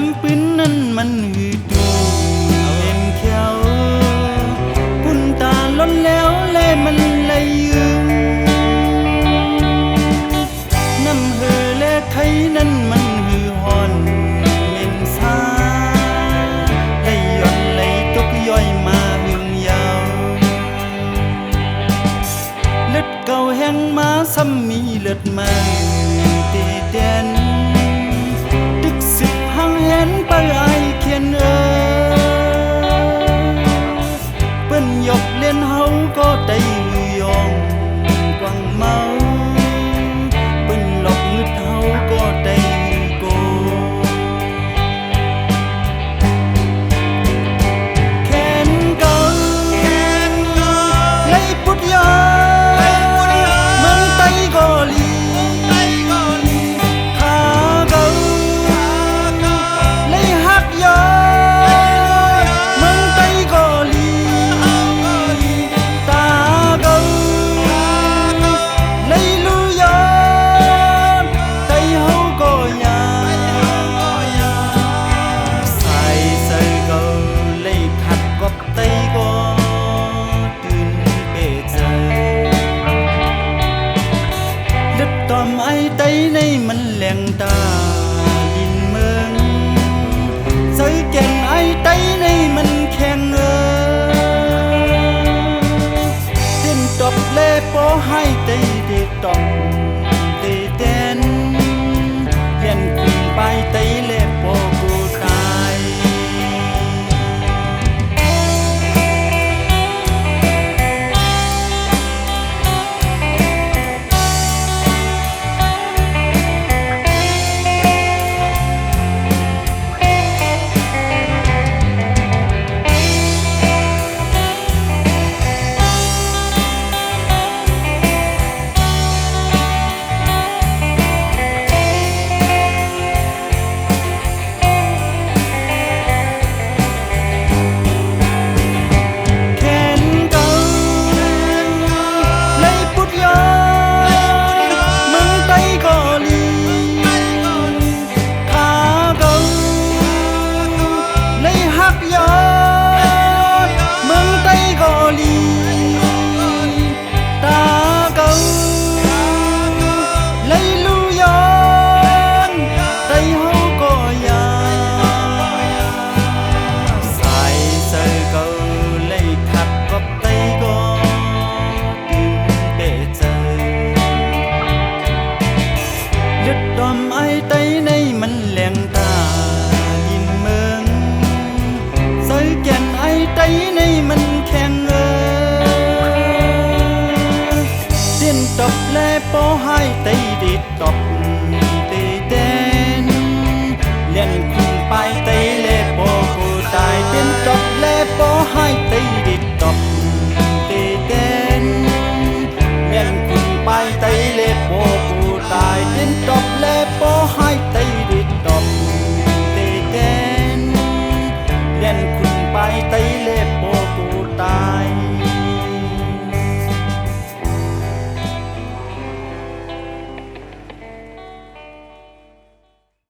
มปืนนั้นมันหืดดูเห็นแขวปุ่นตาล้นแล้วแลมันเลยยืมน้ำหือและไทยนั้นมันหือหอนเม็นซาไหลย่อนไหลตกย่อยมาหึงยาวเลือดเก่าแห้งมาซ้ำมีเลือดใหม่เตแดนดึกสิบหังเห็นไปไอเขียนเปิ้นยกเล่นเฮาก็ได้หือยองกวางเมาเปิ้นหลอกงึดเฮาก็ได้หือโกแขนเก่าไล่ปุดยอเมืองไต้ก็ลีขาเก่าไล่หักยอเมืองไต้ก็ลีตาเก่าไล่ลูยอนไต้เฮาก็ยาใส่ใส่เก่าไล่ขัดกบไต้ก็ตื่นเปใจเลือดตอมไอไต้ในมันแหลงตาดินเมืองใส่แก่นไอไต้ในมันแข็งเต้นตบเล่ปอให้ไต้เด็ดตอมเตเต้นเลียนคุมไปไต้เล่ปอกูตายแขนเก่าไล่ปุดยอเมืองไต้ก็ลีขาเก่าไล่หักยอเมืองไต้ก็ลีตาเก่าไล่ลูยอนไต้เฮาก็ยาใส่ใส่เก่าไล่ขัดกบไต้ก็ตื่นเปใจเลือดดอมไอไต้ในมันแหลงตาดินเมืองใส่แก่นไอไต้ในมันแข็งเต้นตบแลปอให้ไต้เด็ดตบ